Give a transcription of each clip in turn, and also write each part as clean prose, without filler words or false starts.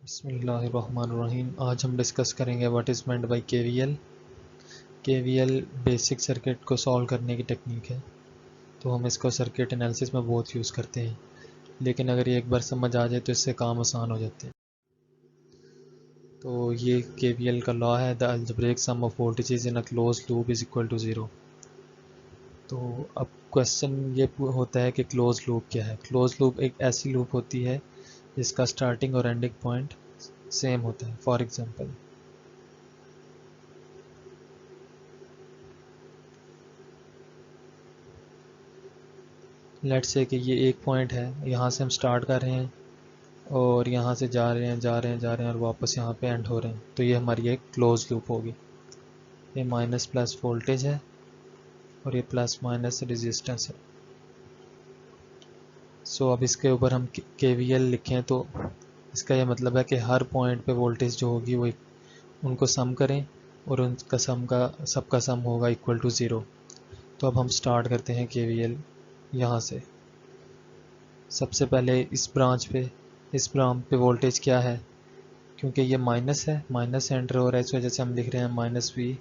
बिस्मिल्लाहिर्रहमानिर्रहीम। आज हम डिस्कस करेंगे what is meant by KVL. KVL basic circuit को सॉल्व करने की टेक्निक है, तो हम इसको सर्किट एनालिसिस में बहुत यूज़ करते हैं, लेकिन अगर ये एक बार समझ आ जाए तो इससे काम आसान हो जाते हैं। तो ये केवीएल का लॉ है, the algebraic sum of voltages in a closed loop is equal to zero. तो अब क्वेश्चन ये होता है कि क्लोज लूप क्या है। क्लोज लूप एक ऐसी लूप होती है जिसका स्टार्टिंग और एंडिंग पॉइंट सेम होता है। फॉर एग्जांपल, लेट्स से कि ये एक पॉइंट है, यहाँ से हम स्टार्ट कर रहे हैं और यहाँ से जा रहे हैं और वापस यहाँ पे एंड हो रहे हैं, तो ये हमारी एक क्लोज लूप होगी। ये माइनस प्लस वोल्टेज है और ये प्लस माइनस रेजिस्टेंस है। सो अब इसके ऊपर हम केवीएल लिखें तो इसका ये मतलब है कि हर पॉइंट पे वोल्टेज जो होगी वो उनको सम करें और उनका सबका सम होगा इक्वल टू ज़ीरो। तो अब हम स्टार्ट करते हैं केवीएल यहाँ से। सबसे पहले इस ब्रांच पे वोल्टेज क्या है, क्योंकि ये माइनस है, माइनस एंटर हो रहा है, इस वजह से हम लिख रहे हैं माइनस वी।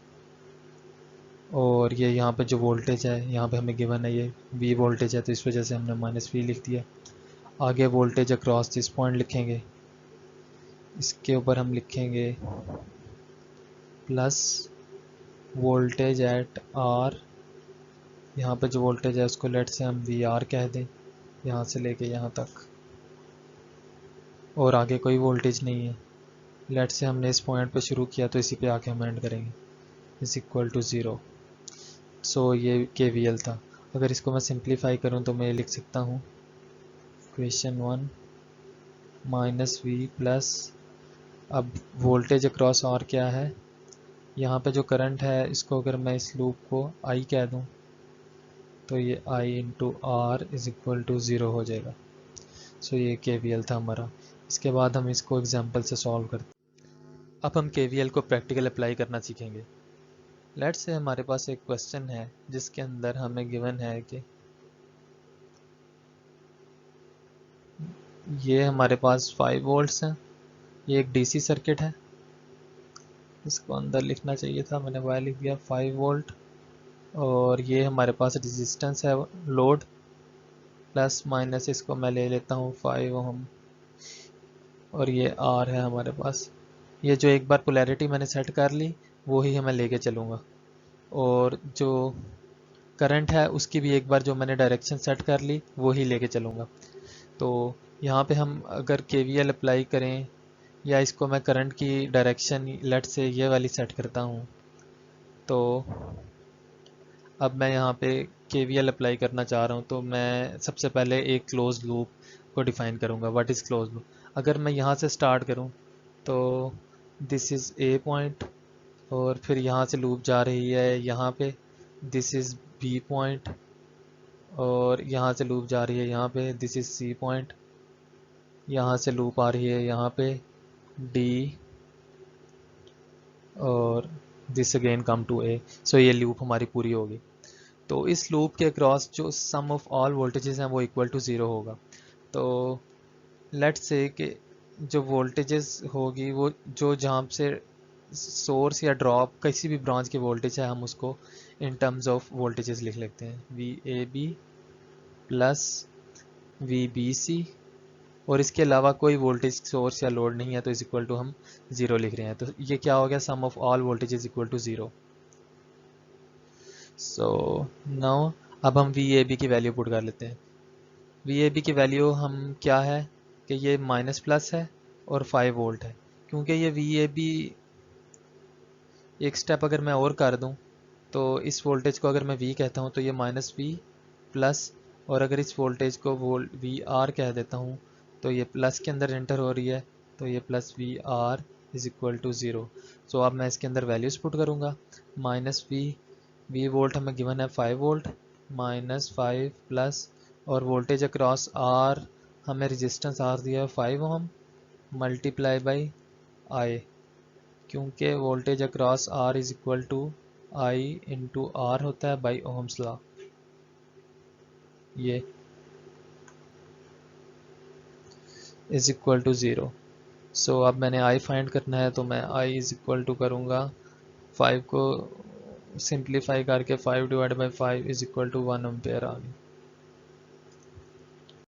और ये यहाँ पे जो वोल्टेज है, यहाँ पे हमें गिवन है ये वी वोल्टेज है, तो इस वजह से हमने माइनस वी लिख दिया। आगे वोल्टेज अक्रॉस दिस पॉइंट लिखेंगे, इसके ऊपर हम लिखेंगे प्लस वोल्टेज एट आर। यहाँ पे जो वोल्टेज है उसको लेट से हम वी आर कह दें, यहाँ से लेके यहाँ तक, और आगे कोई वोल्टेज नहीं है। लेट से हमने इस पॉइंट पे शुरू किया तो इसी पे आके हम एंड करेंगे, इज इक्वल टू ज़ीरो। सो ये केवीएल था। अगर इसको मैं सिंप्लीफाई करूँ तो मैं लिख सकता हूँ इक्वेशन 1 माइनस वी प्लस, अब वोल्टेज अक्रॉस आर क्या है, यहाँ पे जो करंट है इसको अगर मैं इस लूप को आई कह दूँ तो ये I into R is equal to zero हो जाएगा। सो ये केवीएल था हमारा। इसके बाद हम इसको एग्जांपल से सॉल्व करते हैं। अब हम केवीएल को प्रैक्टिकल अप्लाई करना सीखेंगे। लेट्स से हमारे पास एक क्वेश्चन है जिसके अंदर हमें गिवन है कि ये हमारे पास 5 वोल्ट्स हैं, ये एक डीसी सर्किट है, इसको अंदर लिखना चाहिए था, मैंने वाई लिख दिया 5 वोल्ट। और ये हमारे पास रेजिस्टेंस है लोड, प्लस माइनस इसको मैं ले लेता हूँ 5 ओम, और ये आर है हमारे पास। ये जो एक बार पोलैरिटी मैंने सेट कर ली वो ही मैं लेके चलूँगा, और जो करंट है उसकी भी एक बार जो मैंने डायरेक्शन सेट कर ली वो ही लेके चलूँगा। तो यहाँ पे हम अगर केवीएल अप्लाई करें, या इसको मैं करंट की डायरेक्शन लेट से ये वाली सेट करता हूँ, तो अब मैं यहाँ पे केवीएल अप्लाई करना चाह रहा हूँ, तो मैं सबसे पहले एक क्लोज लूप को डिफाइन करूँगा। What is close loop. अगर मैं यहाँ से स्टार्ट करूँ तो दिस इज़ ए पॉइंट, और फिर यहाँ से लूप जा रही है यहाँ पे, दिस इज़ बी पॉइंट, और यहाँ से लूप जा रही है यहाँ पे, दिस इज़ सी पॉइंट, यहाँ से लूप आ रही है यहाँ पे डी, और दिस अगेन कम टू ए। सो ये लूप हमारी पूरी होगी। तो इस लूप के अक्रॉस जो सम ऑफ ऑल वोल्टेजेस हैं वो इक्वल टू ज़ीरो होगा। तो लेट्स से कि जो वोल्टेजेस होगी वो जो जहाँ से सोर्स या ड्रॉप किसी भी ब्रांच की वोल्टेज है, हम उसको इन टर्म्स ऑफ वोल्टेजेस लिख लेते हैं, V A B plus V B C, और इसके अलावा कोई वोल्टेज सोर्स या लोड नहीं है, तो इज इक्वल टू हम ज़ीरो लिख रहे हैं। तो ये क्या हो गया, sum of all voltages equal to zero. So now अब हम वी ए बी की वैल्यू पुट कर लेते हैं। वी ए बी की वैल्यू हम क्या है कि ये माइनस प्लस है और 5 वोल्ट है, क्योंकि ये वी ए बी एक स्टेप अगर मैं और कर दूं तो इस वोल्टेज को अगर मैं वी कहता हूं तो ये माइनस वी प्लस, और अगर इस वोल्टेज को वी आर कह देता हूं तो ये प्लस के अंदर एंटर हो रही है, तो ये plus V R is equal to zero. So अब मैं इसके अंदर वैल्यूज पुट करूंगा। माइनस वी वोल्ट हमें गिवन है 5 वोल्ट, माइनस 5 प्लस, और वोल्टेज अक्रॉस आर हमें रेजिस्टेंस आर दिया है 5 ओम, मल्टीप्लाई बाई आई, क्योंकि voltage across R is equal to I into R होता है बाई ओम्स लॉ। ये is equal to zero. So अब मैंने आई फाइंड करना है, तो मैं आई इज़ इक्वल टू करूँगा 5 को सिंप्लीफाई करके 5 divide by 5 is equal to 1 ampere आ गई।